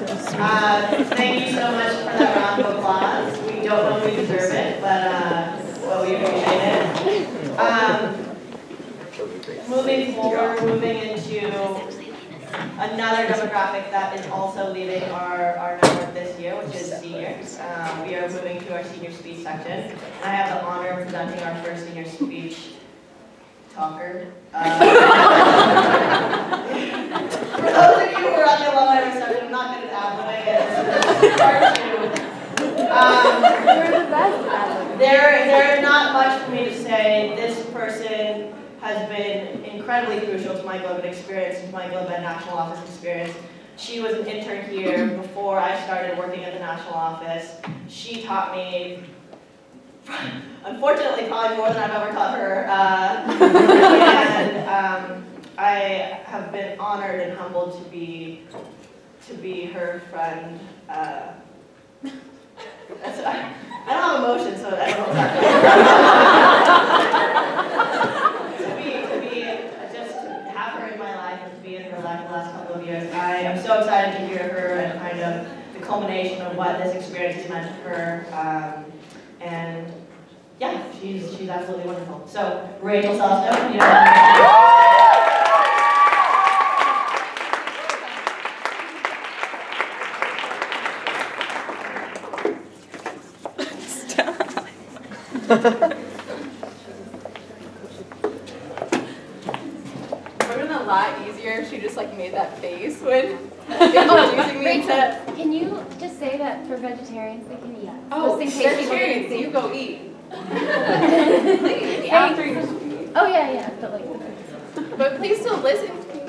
Thank you so much for that round of applause. We don't know if we deserve it, but we appreciate it. Moving forward, moving into another demographic that is also leaving our network this year, which is seniors. We are moving to our senior speech section. And I have the honor of presenting our first senior speech talker. For those of you who are at the alumni reception, I'm not good at ad-libbing, it's hard to. There is not much for me to say. This person has been incredibly crucial to my GlobeMed experience, to my GlobeMed National Office experience. She was an intern here before I started working at the National Office. She taught me, unfortunately, probably more than I've ever taught her. And I have been honored and humbled to be her friend. I don't have emotions, so I don't know what's just to have her in my life and to be in her life the last couple of years. I am so excited to hear her and kind of the culmination of what this experience has meant to her. And yeah, she's absolutely wonderful. So Rachel Sosno, you know. It would have been a lot easier if she just like made that face when introducing me to. Can you just say that for vegetarians they can eat? Oh, vegetarians, you go eat. Please, after you eat. Oh yeah, but like. But please still listen to me.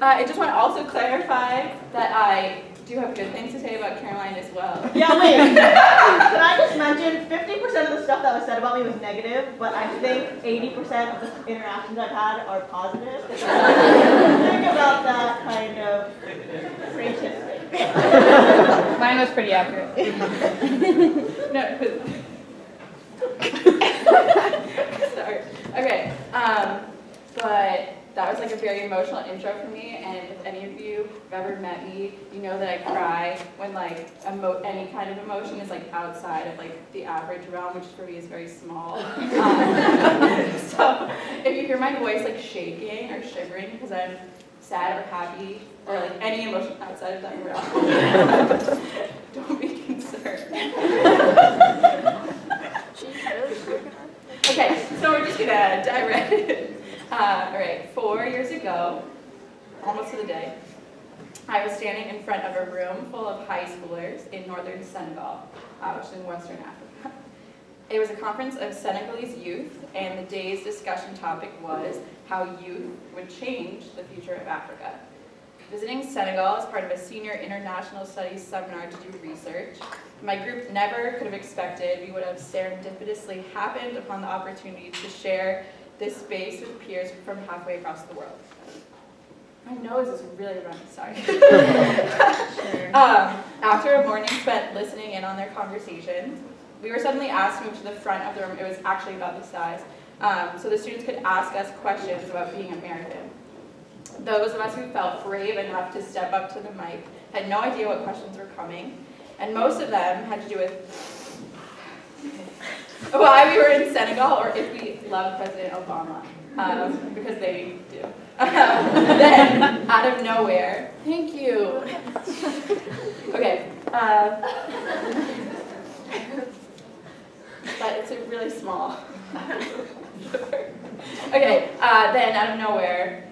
I just want to also clarify that I do have good things to say about Caroline as well. Yeah, wait. Can I just mention, 50% of the stuff that was said about me was negative, but I think 80% of the interactions I've had are positive. Think about that kind of statistic. Mine was pretty accurate. No, sorry. Okay, but that was like a very emotional intro for me, and if any of you have ever met me, you know that I cry when like any kind of emotion is like outside of like the average realm, which for me is very small. So if you hear my voice like shaking or shivering because I'm sad or happy or like any emotion outside of that realm, don't be concerned. Okay, so we're just gonna dive right in. All right, 4 years ago, almost to the day, I was standing in front of a room full of high schoolers in northern Senegal, which is in Western Africa. It was a conference of Senegalese youth, and the day's discussion topic was how youth would change the future of Africa. Visiting Senegal as part of a senior international studies seminar to do research, my group never could have expected we would have serendipitously happened upon the opportunity to share this space with peers from halfway across the world. My nose is really running, sorry. After a morning spent listening in on their conversations, we were suddenly asked to move to the front of the room. It was actually about this size, so the students could ask us questions about being American. Those of us who felt brave enough to step up to the mic had no idea what questions were coming, and most of them had to do with why we were in Senegal or if we loved President Obama, because they do. Then, out of nowhere, thank you. Okay. But it's really small. Okay, then out of nowhere,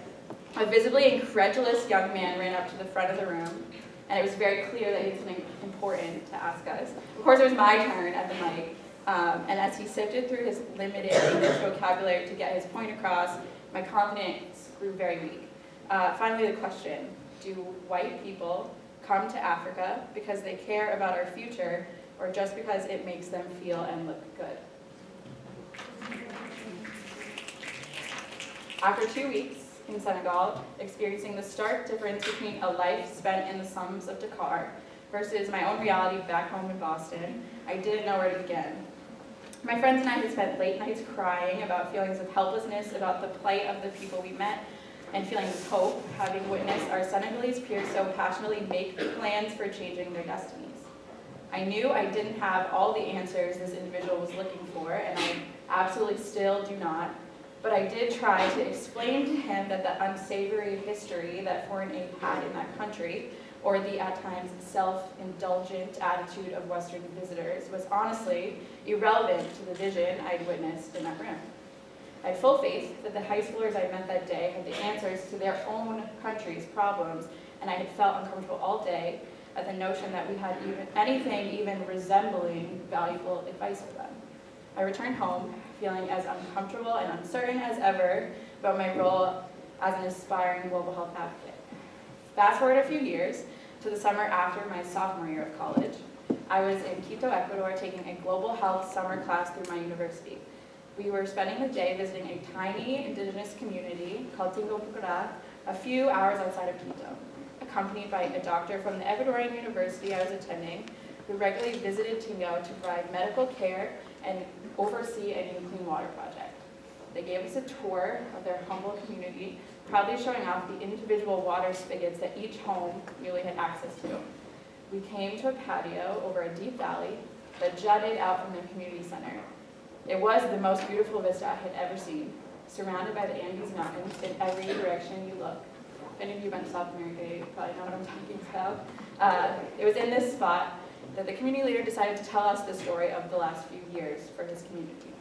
a visibly incredulous young man ran up to the front of the room, and it was very clear that he had something important to ask us. Of course, it was my turn at the mic, and as he sifted through his limited English vocabulary to get his point across, my confidence grew very weak. Finally, the question, do white people come to Africa because they care about our future, or just because it makes them feel and look good? After 2 weeks in Senegal, experiencing the stark difference between a life spent in the slums of Dakar versus my own reality back home in Boston, I didn't know where to begin. My friends and I had spent late nights crying about feelings of helplessness, about the plight of the people we met, and feeling hope, having witnessed our Senegalese peers so passionately make plans for changing their destinies. I knew I didn't have all the answers this individual was looking for, and I absolutely still do not, but I did try to explain to him that the unsavory history that foreign aid had in that country, or the at times self-indulgent attitude of Western visitors, was honestly irrelevant to the vision I'd witnessed in that room. I had full faith that the high schoolers I met that day had the answers to their own country's problems, and I had felt uncomfortable all day at the notion that we had anything even resembling valuable advice for them. I returned home feeling as uncomfortable and uncertain as ever about my role as an aspiring global health advocate. Fast forward a few years to the summer after my sophomore year of college. I was in Quito, Ecuador, taking a global health summer class through my university. We were spending the day visiting a tiny indigenous community called Tingo Pucará, a few hours outside of Quito, accompanied by a doctor from the Ecuadorian university I was attending, who regularly visited Tingo to provide medical care and oversee a new clean water project. They gave us a tour of their humble community, proudly showing off the individual water spigots that each home newly had access to. We came to a patio over a deep valley that jutted out from the community center. It was the most beautiful vista I had ever seen, surrounded by the Andes Mountains in every direction you look. If any of you went to South America, you probably know what I'm talking about. It was in this spot that the community leader decided to tell us the story of the last few years for his community.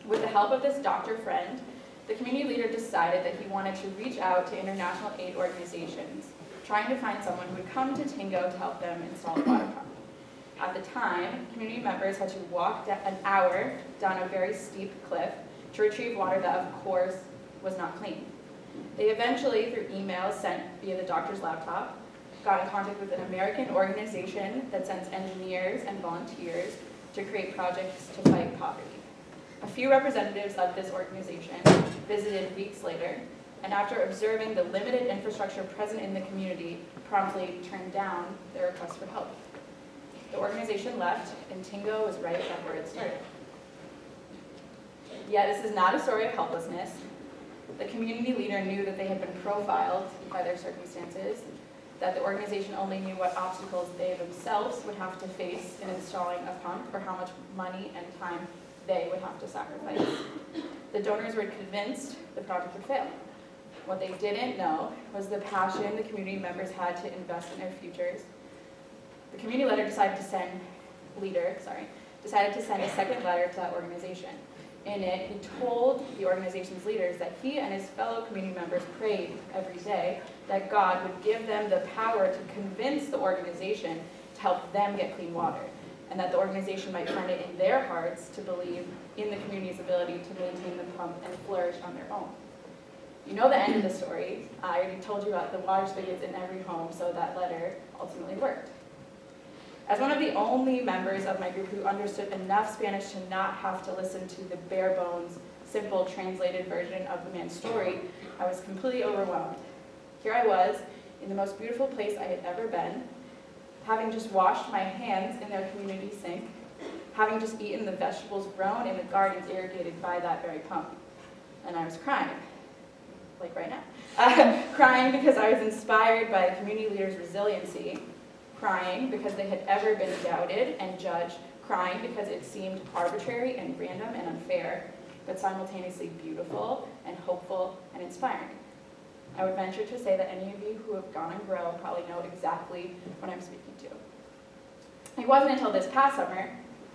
With the help of this doctor friend, the community leader decided that he wanted to reach out to international aid organizations, trying to find someone who would come to Tingo to help them install a water pump. At the time, community members had to walk an hour down a very steep cliff to retrieve water that, of course, was not clean. They eventually, through emails sent via the doctor's laptop, got in contact with an American organization that sends engineers and volunteers to create projects to fight poverty. A few representatives of this organization visited weeks later, and after observing the limited infrastructure present in the community, promptly turned down their request for help. The organization left, and Tingo was right back where it started. Yet this is not a story of helplessness. The community leader knew that they had been profiled by their circumstances, that the organization only knew what obstacles they themselves would have to face in installing a pump, or how much money and time they would have to sacrifice. The donors were convinced the project would fail. What they didn't know was the passion the community members had to invest in their futures. The community leader decided to send a second letter to that organization. In it, he told the organization's leaders that he and his fellow community members prayed every day that God would give them the power to convince the organization to help them get clean water, and that the organization might find it in their hearts to believe in the community's ability to maintain the pump and flourish on their own. You know the end of the story. I already told you about the water spigots in every home, so that letter ultimately worked. As one of the only members of my group who understood enough Spanish to not have to listen to the bare bones, simple translated version of the man's story, I was completely overwhelmed. Here I was, in the most beautiful place I had ever been, having just washed my hands in their community sink, having just eaten the vegetables grown in the gardens irrigated by that very pump. And I was crying, like right now. Crying because I was inspired by the community leader's resiliency, crying because they had ever been doubted and judged, crying because it seemed arbitrary and random and unfair, but simultaneously beautiful and hopeful and inspiring. I would venture to say that any of you who have gone and grown probably know exactly what I'm speaking to. It wasn't until this past summer,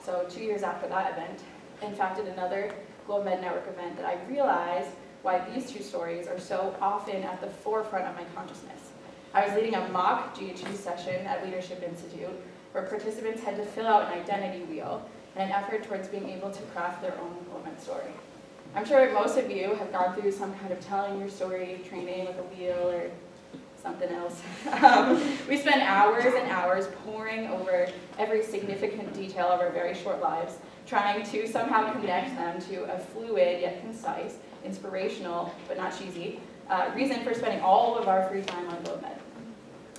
so 2 years after that event, in fact at another GlobeMed Network event, that I realized why these two stories are so often at the forefront of my consciousness. I was leading a mock GHU session at Leadership Institute, where participants had to fill out an identity wheel in an effort towards being able to craft their own GlobeMed story. I'm sure most of you have gone through some kind of telling your story training with a wheel or something else. We spend hours and hours poring over every significant detail of our very short lives, trying to somehow connect them to a fluid yet concise, inspirational but not cheesy reason for spending all of our free time on GlobeMed,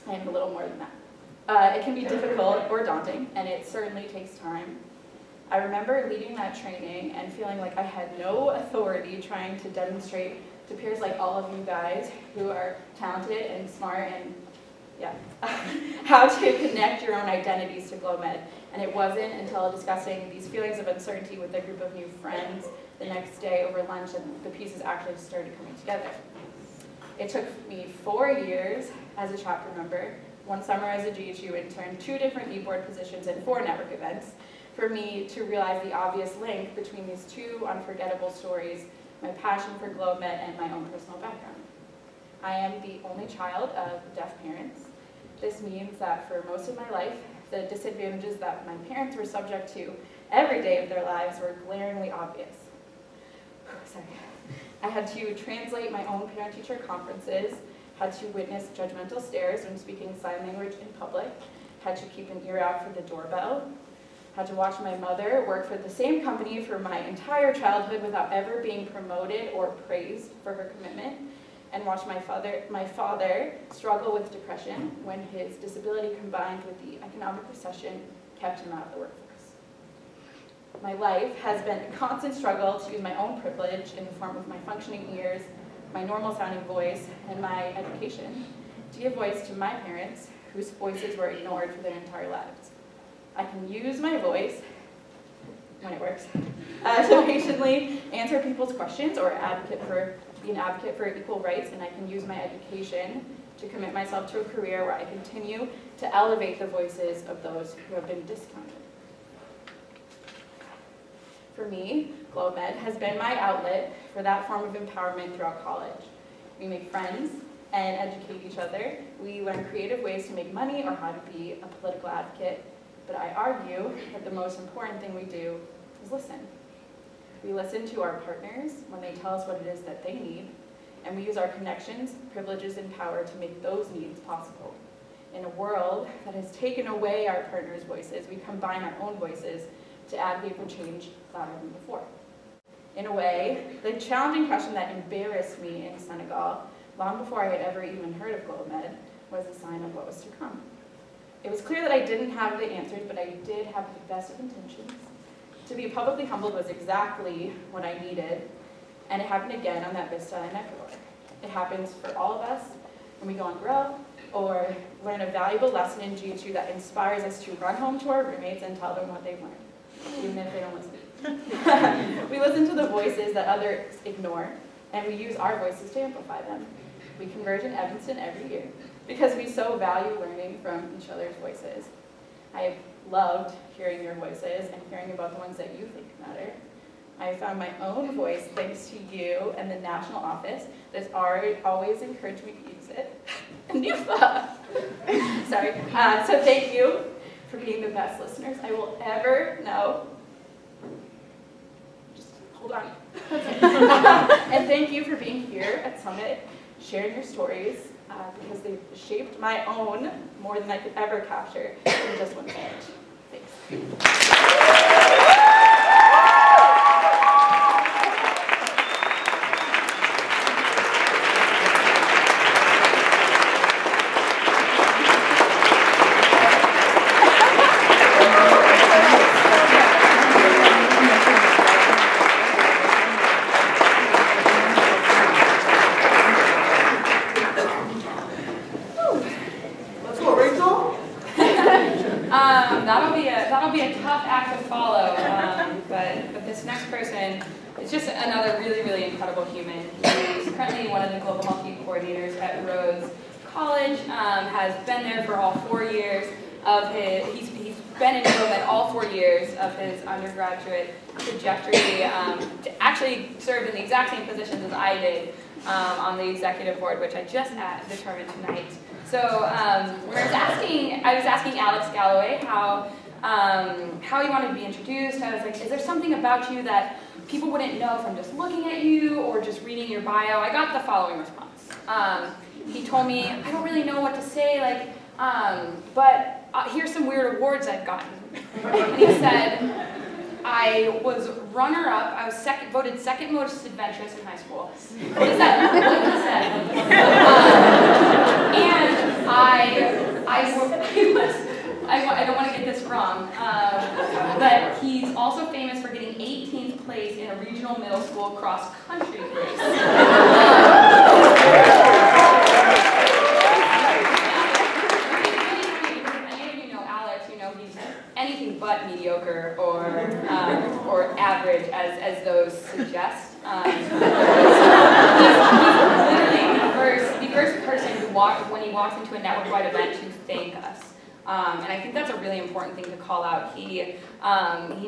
and a little more than that. It can be difficult or daunting, and it certainly takes time. I remember leading that training and feeling like I had no authority trying to demonstrate to peers like all of you guys who are talented and smart and how to connect your own identities to GlobeMed. And it wasn't until discussing these feelings of uncertainty with a group of new friends the next day over lunch that the pieces actually started coming together. It took me 4 years as a chapter member, 1 summer as a GHU intern, 2 different e-board positions, and 4 network events for me to realize the obvious link between these 2 unforgettable stories, my passion for GlobeMed and my own personal background. I am the only child of deaf parents. This means that for most of my life, the disadvantages that my parents were subject to every day of their lives were glaringly obvious. Sorry. I had to translate my own parent-teacher conferences, had to witness judgmental stares when speaking sign language in public, had to keep an ear out for the doorbell, had to watch my mother work for the same company for my entire childhood without ever being promoted or praised for her commitment, and watch my father struggle with depression when his disability combined with the economic recession kept him out of the workforce. My life has been a constant struggle to use my own privilege in the form of my functioning ears, my normal sounding voice, and my education to give voice to my parents whose voices were ignored for their entire lives. I can use my voice, when it works, to patiently answer people's questions or be an advocate for equal rights, and I can use my education to commit myself to a career where I continue to elevate the voices of those who have been discounted. For me, GlobeMed has been my outlet for that form of empowerment throughout college. We make friends and educate each other. We learn creative ways to make money or how to be a political advocate. But I argue that the most important thing we do is listen. We listen to our partners when they tell us what it is that they need, and we use our connections, privileges, and power to make those needs possible. In a world that has taken away our partners' voices, we combine our own voices to advocate for change louder than before. In a way, the challenging question that embarrassed me in Senegal, long before I had ever even heard of GlobeMed, was a sign of what was to come. It was clear that I didn't have the answers, but I did have the best of intentions. To be publicly humbled was exactly what I needed, and it happened again on that vista in Ecuador. It happens for all of us when we go on Grow, or learn a valuable lesson in GHU that inspires us to run home to our roommates and tell them what they've learned, even if they don't listen. We listen to the voices that others ignore, and we use our voices to amplify them. We converge in Evanston every year, because we so value learning from each other's voices. I have loved hearing your voices and hearing about the ones that you think matter. I have found my own voice thanks to you and the national office that has always encouraged me to use it. Sorry. So thank you for being the best listeners I will ever know. Just hold on. And thank you for being here at Summit, sharing your stories, because they've shaped my own more than I could ever capture in just 1 minute. Thanks. That'll be a tough act to follow, but this next person is just another really incredible human. He's currently one of the global health youth coordinators at Rhodes College, has been there for all 4 years of his, he's been in GlobeMed all 4 years of his undergraduate trajectory, actually served in the exact same positions as I did on the executive board, which I just determined tonight. So I was asking Alex Galloway how he wanted to be introduced. I was like, is there something about you that people wouldn't know from just looking at you or just reading your bio? I got the following response. He told me, I don't really know what to say, but here's some weird awards I've gotten. And he said, I was runner-up. I was voted second most adventurous in high school. What is that? What is that? And I don't want to get this wrong. But he's also famous for getting 18th place in a regional middle school cross-country race. Anything but mediocre or average, as those suggest. He's literally the first person who when he walks into a network-wide event to thank us. And I think that's a really important thing to call out. He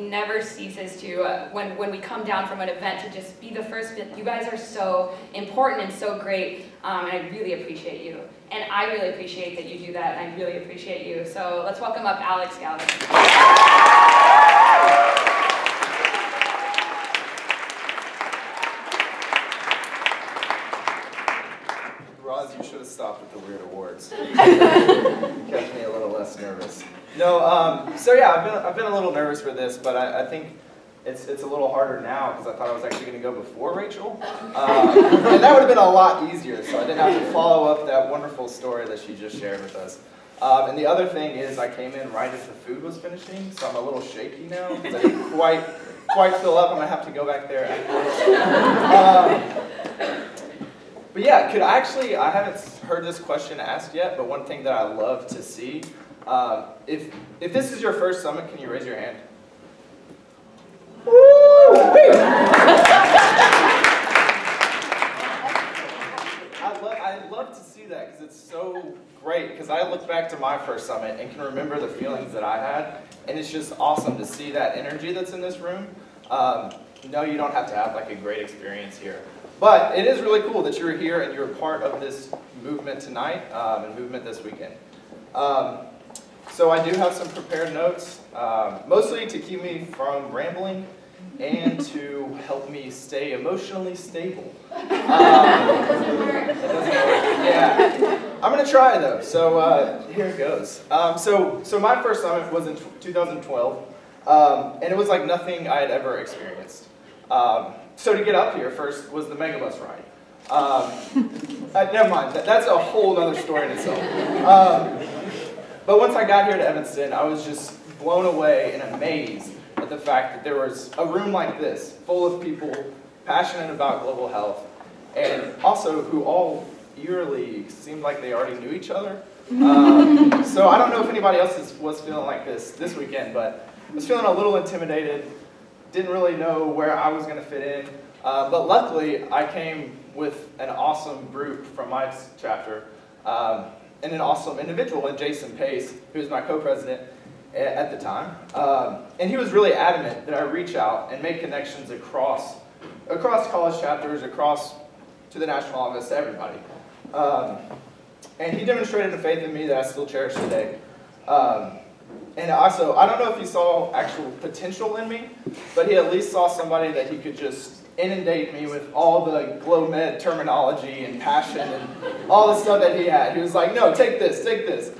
never ceases to, when we come down from an event, to just be the first. You guys are so important and so great, and I really appreciate you. And I really appreciate that you do that, and I really appreciate you. So let's welcome up Alex Gallagher. Roz, you should have stopped with the weird awards. Kept me a little less nervous. No, so yeah, I've been a little nervous for this, but I think it's a little harder now because I thought I was actually going to go before Rachel, and that would have been a lot easier. So I didn't have to follow up that wonderful story that she just shared with us. And the other thing is, I came in right as the food was finishing, so I'm a little shaky now because I didn't quite fill up. I'm gonna have to go back there afterwards. But yeah, I haven't heard this question asked yet, but one thing that I love to see, if this is your first summit, can you raise your hand? I'd love to see that because it's so great, because I look back to my first summit and can remember the feelings that I had, and it's just awesome to see that energy that's in this room. No, you don't have to have like a great experience here. But it is really cool that you're here and you're a part of this movement tonight and movement this weekend. So I do have some prepared notes, mostly to keep me from rambling and to help me stay emotionally stable. It doesn't work. Yeah. I'm going to try though, so here it goes. So my first summit was in 2012, and it was like nothing I had ever experienced. So to get up here first was the megabus ride. Never mind, that's a whole other story in itself. But once I got here to Evanston, I was just blown away and amazed at the fact that there was a room like this, full of people passionate about global health, and also who all eerily seemed like they already knew each other. So I don't know if anybody else was feeling like this weekend, but I was feeling a little intimidated. Didn't really know where I was going to fit in, but luckily I came with an awesome group from my chapter and an awesome individual in Jason Pace, who was my co-president at the time, and he was really adamant that I reach out and make connections across college chapters, across to the national office, to everybody. And he demonstrated a faith in me that I still cherish today. And also, I don't know if he saw actual potential in me, but he at least saw somebody that he could just inundate me with all the GlobeMed terminology and passion and all the stuff that he had. He was like, no, take this, take this.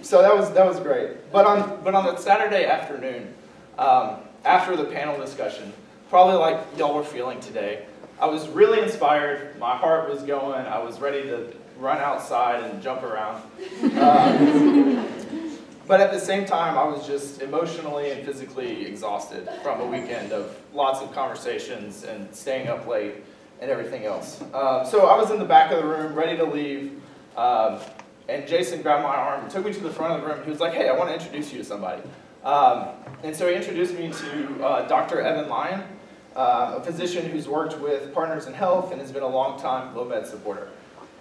So that was great. But on the Saturday afternoon, after the panel discussion, probably like y'all were feeling today, I was really inspired. My heart was going. I was ready to run outside and jump around. But at the same time, I was just emotionally and physically exhausted from a weekend of lots of conversations and staying up late and everything else. So I was in the back of the room, ready to leave, and Jason grabbed my arm and took me to the front of the room. He was like, hey, I want to introduce you to somebody. And so he introduced me to Dr. Evan Lyon, a physician who's worked with Partners in Health and has been a long-time GlobeMed supporter.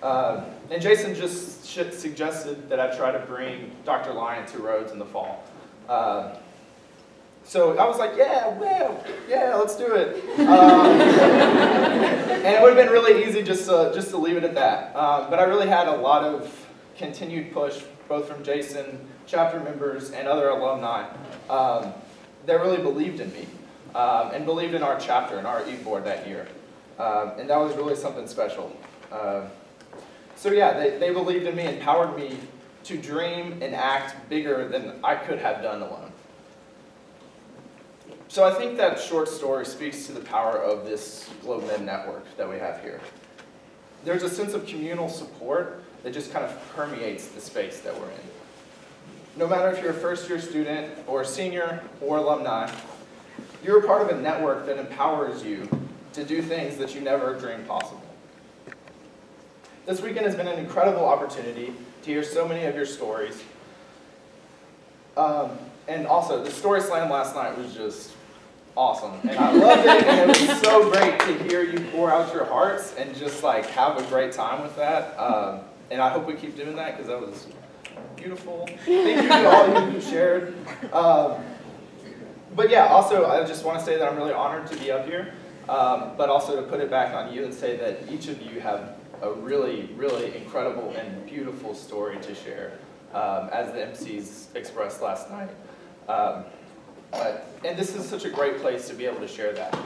And Jason just suggested that I try to bring Dr. Lyon to Rhodes in the fall. So I was like, yeah, let's do it. And it would have been really easy just to leave it at that. But I really had a lot of continued push, both from Jason, chapter members, and other alumni that really believed in me and believed in our chapter and our e-board that year. And that was really something special. So yeah, they believed in me, empowered me to dream and act bigger than I could have done alone. So I think that short story speaks to the power of this GlobeMed network that we have here. There's a sense of communal support that just kind of permeates the space that we're in. no matter if you're a first-year student or a senior or alumni, you're a part of a network that empowers you to do things that you never dreamed possible. This weekend has been an incredible opportunity to hear so many of your stories. And also, the story slam last night was just awesome. And I loved it, and it was so great to hear you pour out your hearts and just like have a great time with that. And I hope we keep doing that because that was beautiful. Thank you to all of you who shared. But yeah, also I just want to say that I'm really honored to be up here, but also to put it back on you and say that each of you have a really, really incredible and beautiful story to share, as the MCs expressed last night. And this is such a great place to be able to share that.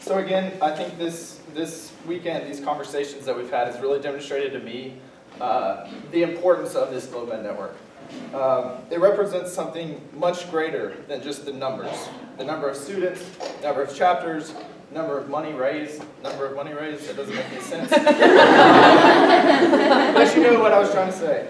So again, I think this weekend, these conversations that we've had has really demonstrated to me the importance of this GlobeMed network. It represents something much greater than just the numbers. The number of students, number of chapters, number of money raised, that doesn't make any sense. But you know what I was trying to say.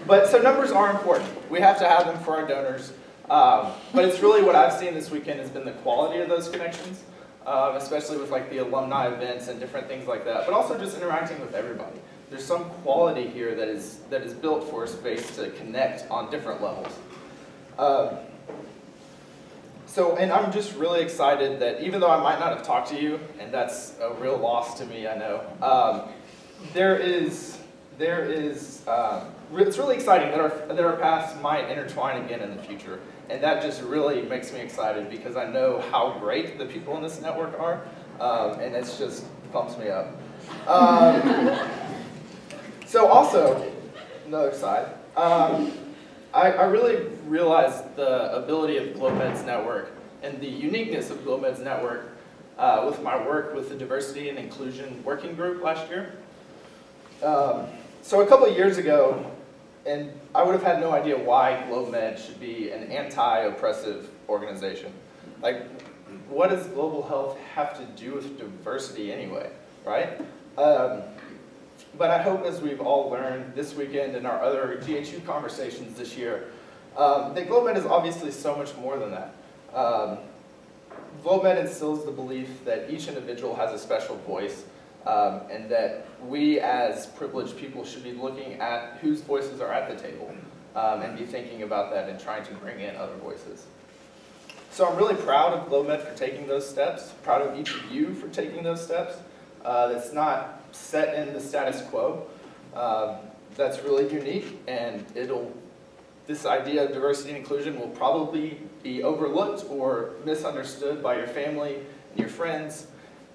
But so numbers are important. We have to have them for our donors. But it's really what I've seen this weekend has been the quality of those connections, especially with like the alumni events and different things like that, but also just interacting with everybody. There's some quality here that is built for a space to connect on different levels. And I'm just really excited that even though I might not have talked to you, and that's a real loss to me, I know, it's really exciting that our paths might intertwine again in the future. And that just really makes me excited because I know how great the people in this network are, and it's just pumps me up. So also, another side, I really realized the ability of GlobeMed's network and the uniqueness of GlobeMed's network with my work with the Diversity and Inclusion Working Group last year. So a couple of years ago, and I would have had no idea why GlobeMed should be an anti-oppressive organization. Like, what does global health have to do with diversity anyway, right? But I hope as we've all learned this weekend and our other GHU conversations this year, that GlobeMed is obviously so much more than that. GlobeMed instills the belief that each individual has a special voice, and that we as privileged people should be looking at whose voices are at the table, and be thinking about that and trying to bring in other voices. So I'm really proud of GlobeMed for taking those steps, proud of each of you for taking those steps. That's not set in the status quo. That's really unique, and this idea of diversity and inclusion will probably be overlooked or misunderstood by your family and your friends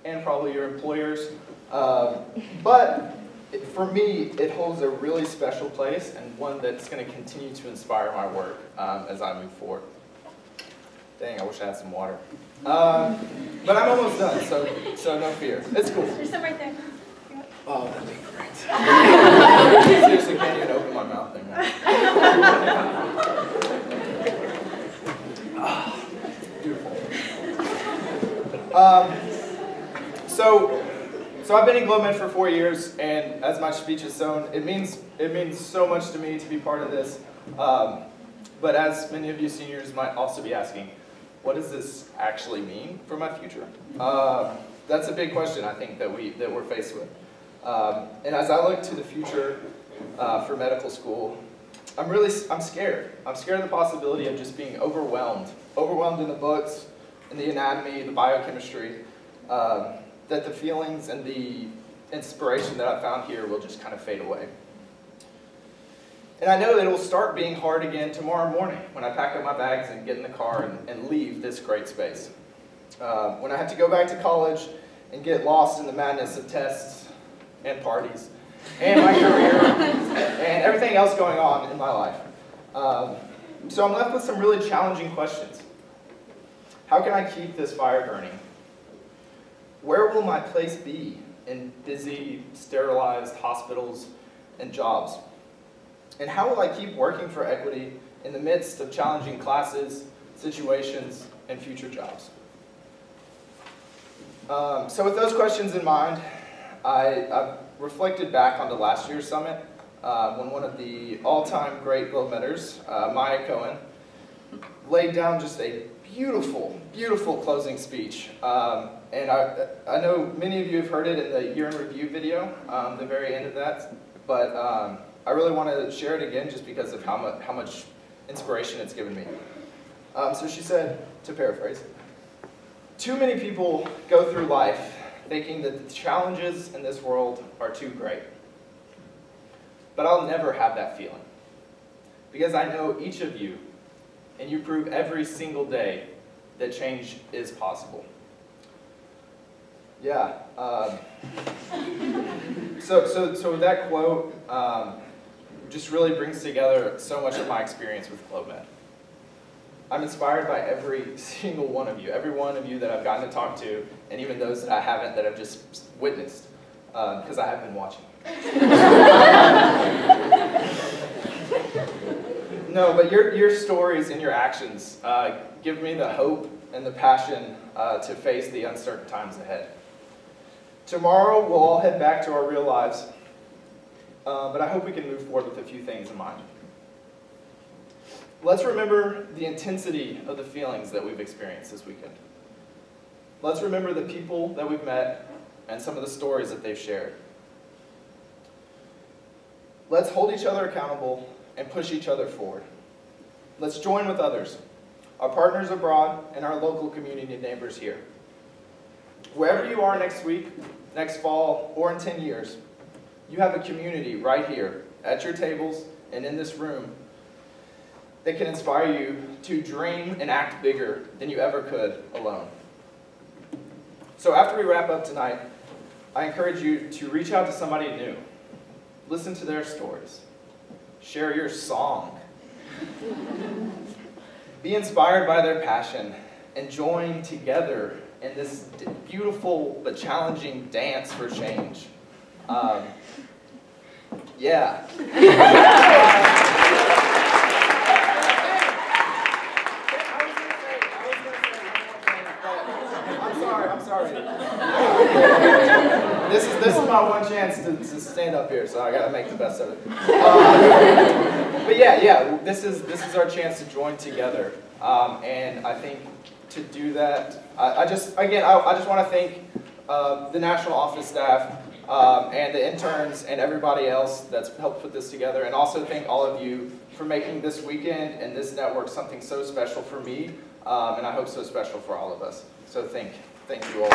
and probably your employers. But for me, it holds a really special place and one that's going to continue to inspire my work as I move forward. Dang, I wish I had some water. But I'm almost done, so no fear. It's cool. There's some right there. Oh, that'd be great. Seriously, can't even open my mouth anymore. Beautiful. So I've been in GlobeMed for 4 years, and as my speech has shown, it means so much to me to be part of this. But as many of you seniors might also be asking, what does this actually mean for my future? That's a big question I think that we're faced with. And as I look to the future for medical school, I'm scared. I'm scared of the possibility of just being overwhelmed in the books, in the anatomy, the biochemistry, that the feelings and the inspiration that I found here will just kind of fade away. And I know that it will start being hard again tomorrow morning when I pack up my bags and get in the car and leave this great space. When I have to go back to college and get lost in the madness of tests and parties and my career and everything else going on in my life. So I'm left with some really challenging questions. How can I keep this fire burning? Where will my place be in busy, sterilized hospitals and jobs? And how will I keep working for equity in the midst of challenging classes, situations, and future jobs? So with those questions in mind, I reflected back onto last year's summit when one of the all-time great GlobeMeders, Maya Cohen, laid down just a beautiful, beautiful closing speech. And I know many of you have heard it in the year in review video, the very end of that, but I really want to share it again just because of how much inspiration it's given me. So she said, to paraphrase, "Too many people go through life thinking that the challenges in this world are too great. But I'll never have that feeling, because I know each of you, and you prove every single day that change is possible." Yeah. So that quote just really brings together so much of my experience with GlobeMed. I'm inspired by every single one of you, every one of you that I've gotten to talk to, and even those that I haven't, that I've just witnessed, because I have been watching. No, but your stories and your actions give me the hope and the passion to face the uncertain times ahead. Tomorrow, we'll all head back to our real lives, but I hope we can move forward with a few things in mind. Let's remember the intensity of the feelings that we've experienced this weekend. Let's remember the people that we've met and some of the stories that they've shared. Let's hold each other accountable and push each other forward. Let's join with others, our partners abroad, and our local community neighbors here. Wherever you are next week, next fall, or in 10 years, you have a community right here at your tables and in this room that can inspire you to dream and act bigger than you ever could alone. So after we wrap up tonight, I encourage you to reach out to somebody new. Listen to their stories. Share your song. Be inspired by their passion and join together in this beautiful but challenging dance for change. Yeah. I'm sorry. This is my one chance to stand up here, so I got to make the best of it. But yeah, this is our chance to join together, and I think to do that, I just want to thank the national office staff and the interns and everybody else that's helped put this together, and also thank all of you for making this weekend and this network something so special for me, and I hope so special for all of us. So thank you all.